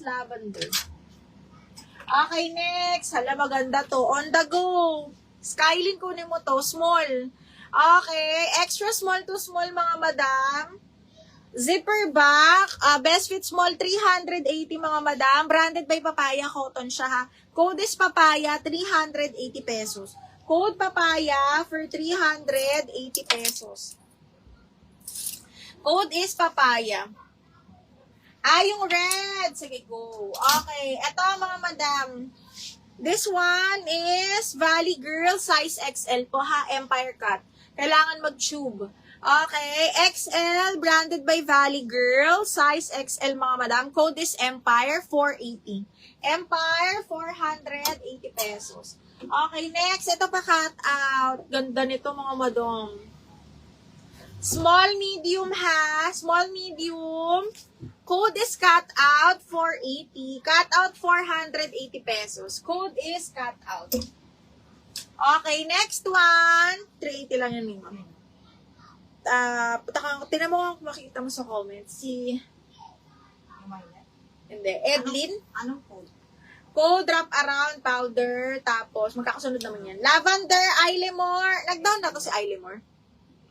lavender. Okay, next. Hala, maganda to. On the go. Skylin, kunin mo to. Small. Okay. Extra small to small, mga madam. Zipper back. Best fit small, 380, mga madam. Branded by Papaya. Cotton siya, ha. Code is Papaya, 380 pesos. Code Papaya for 380 pesos. Code is Papaya. Yung red. Sige, go. Okay. Ito, mga madam. This one is Valley Girl, size XL po, ha. Empire cut. Kailangan mag-tube. Okay. XL, branded by Valley Girl, size XL, mga madam. Code is Empire, 480. Empire, 480 pesos. Okay, next. Ito pa cut out. Ganda nito, mga madam. Small, medium, ha. Small, medium. Code is cut out 480. Cut out 480 pesos. Code is cut out. Okay, next one. 380 lang yan, Mima. Tinan mo kung makikita mo sa comments. Si... Hindi. Edlin. Anong code? Code wrap around powder. Tapos, magkakasunod naman yan. Lavender, Eilemore. Nag-down na to si Eilemore.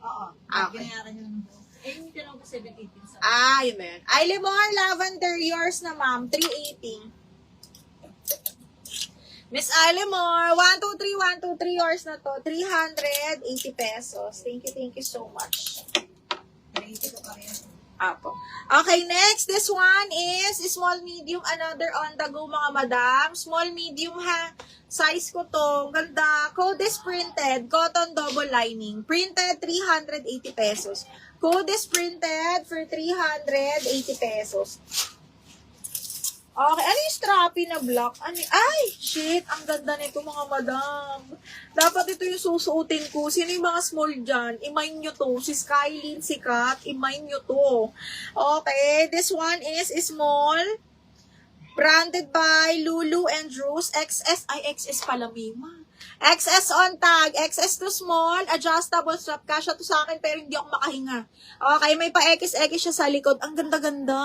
Oo. Okay. Ginayaran nyo naman po. Hindi ka lang po 718 sa... Yun na yun. Eilemore, lavender, yours na, ma'am. 380. Miss Eilemore, 123, yours na to. 380 pesos. Thank you so much. 380 ko pa rin. Apo. Okay, next. This one is small, medium, another on the go, mga madam. Small, medium, ha. Size ko to. Ganda. Code is printed. Cotton double lining. Printed, 380 pesos. Code is printed for 380 pesos. Okay, ano yung strappy na black? Ay, shit, ang ganda nito, mga madam. Dapat ito yung susuotin ko. Sino yung mga small dyan? I-mine nyo to. Si Skylin, si Kat, i-mine nyo to. Okay, this one is small. Branded by Lulu and Rose. XS, XS pala, Mima. XS on tag, XS to small, adjustable strap. Kasya to sa akin pero hindi ako makahinga. Okay, may pa XX siya sa likod. Ang ganda-ganda.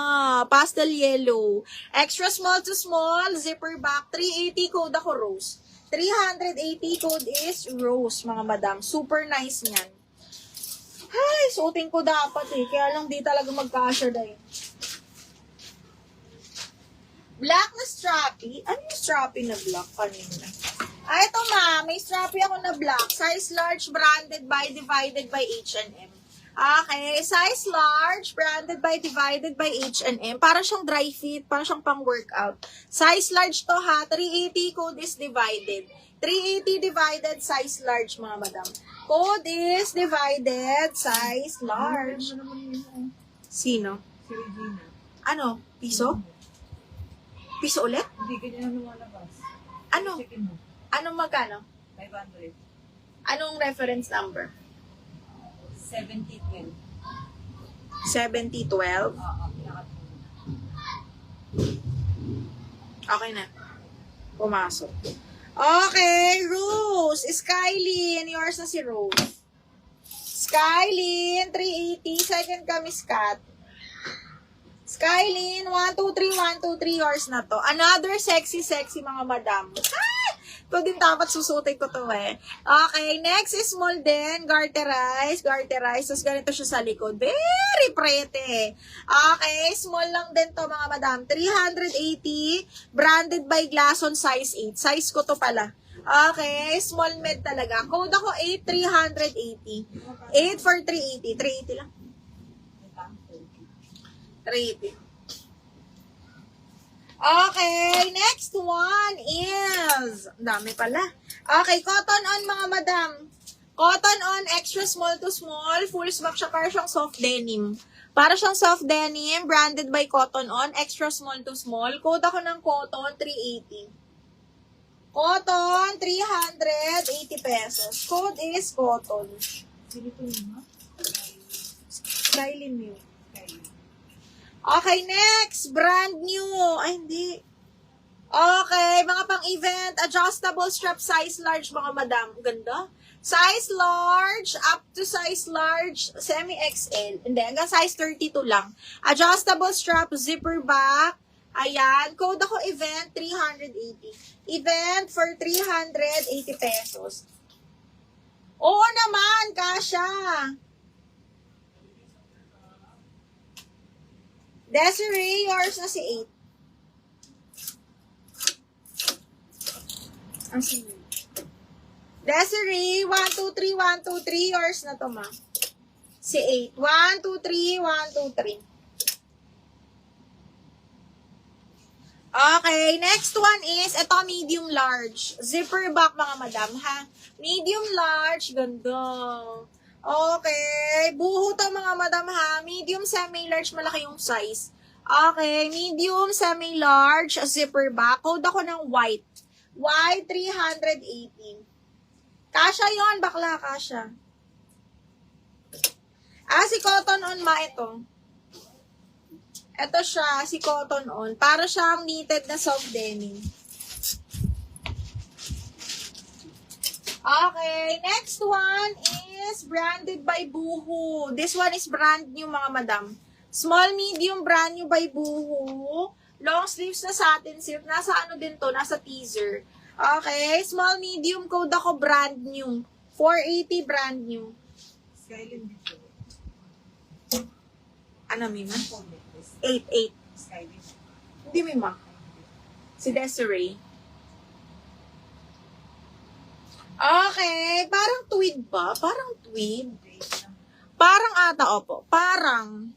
Pastel yellow. Extra small to small, zipper back. 380 code ako Rose. 380 code is Rose, mga madam. Super nice niyan. Ay, suotin ko dapat eh. Kaya lang di talaga magkasya dahil. Black na strappy. Ano yung strappy na black kanina? Ito ma, may strappy ako na black. Size large, branded by, divided by H&M. Okay, size large, branded by, divided by H&M. Para siyang dry fit, para siyang pang workout. Size large to ha, 380, code is divided. 380 divided, size large, mga madam. Code is divided, size large. Sino? Si Regina. Ano? Piso? Piso ulit? Hindi ka niya lumalabas. Ano? Checkin mo. Anong magkano? 500. Anong reference number? 7012. 7012? Oo, pinakatulog. Okay na. Pumasok. Okay, Rose. Skylin. Yours na si Rose. Skylin, 380. Second ka, Miss Kat. Skylin, 123, yours na to. Another sexy, mga madam. Ito din dapat susutin ko to eh. Okay, next is small din. Garterize. Tapos ganito siya sa likod. Very pretty. Okay, small lang din to, mga madam. 380. Branded by Glasson, size 8. Size ko to pala. Okay, small med talaga. Code ako 8380. 8 for 380. 380 lang. 380. Okay, next one is, dami pala. Okay, cotton on, mga madam. Cotton on, extra small to small, full smock siya, para siyang soft denim. Para siyang soft denim, branded by Cotton on, extra small to small. Code ako ng cotton, 380. Cotton, 380 pesos. Code is cotton. Sino ito mo? Skylin new. Okay, next. Brand new. Ay, hindi. Okay, mga pang-event. Adjustable strap, size large, mga madam. Ganda. Size large, up to size large, semi-XL. Hindi, hanggang size 32 lang. Adjustable strap, zipper back. Ayan, code ako event 380. Event for 380 pesos. Oo naman, kasha. Desiree, yours na si 8. Asan yun? Desiree, 1, 2, 3, 1, 2, 3. Yours na to, ma. Si 8. 1, 2, 3, 1, 2, 3. Okay, next one is, ito medium large. Zipper back mga madam, ha? Medium large, ganda. Okay, buho to mga madam, ha? Medium, semi-large, malaki yung size. Okay, medium, semi-large, zipper back. Code ako ng white. White, 380. Kasha yon, bakla, kasha. Si cotton on ma ito. Ito siya, si cotton on. Para siyang knitted na soft denim. Okay, next one is branded by Boohoo. This one is brand new mga madam. Small, medium, brand new by Boohoo. Long sleeves na satin silk. Nasa ano din to? Nasa teaser. Okay, small, medium, code ako brand new. 480 brand new. Skylin dito. Ano, Mima? 8. 8. Skylin. Hindi, Mima. Si Desiree. Okay, parang tweed ba? Parang tweed. Parang ata, opo. Parang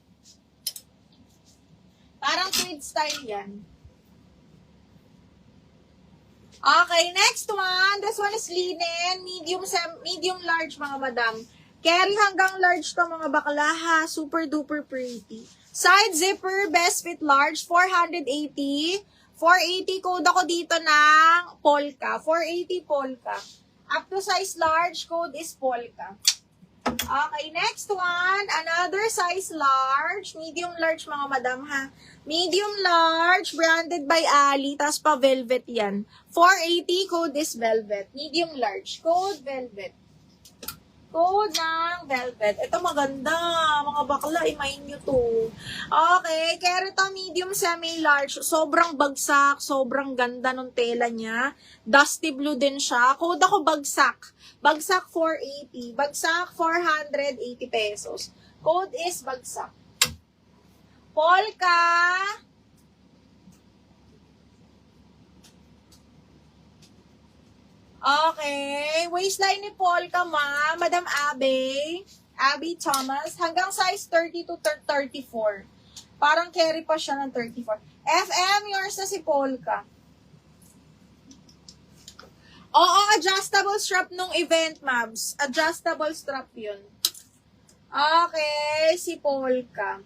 tweed style yan. Okay, next one. This one is linen. Medium large, mga madam. Carry hanggang large to, mga bakla, ha. Super duper pretty. Side zipper, best fit large, 480. 480 code ako dito ng polka. 480 polka. Up to size large, code is polka. Okay, next one. Another size large. Medium large, mga madam, ha. Medium large, branded by Ali. Tas pa velvet yan. 480, code is velvet. Medium large, code velvet. Code ng velvet. Ito maganda. Mga bakla, imayin nyo to. Okay, kaya ito medium semi-large. Sobrang bagsak. Sobrang ganda ng tela niya. Dusty blue din siya. Code ako bagsak. Bagsak 480. Bagsak 480 pesos. Code is bagsak. Polka. Okay. Waistline ni Polka, ma. Madam Abby Thomas. Hanggang size 30 to 34. Parang carry pa siya ng 34. FM, yours na si Polka. Oo, adjustable strap nung event, mabs. Adjustable strap yun. Okay, si Polka.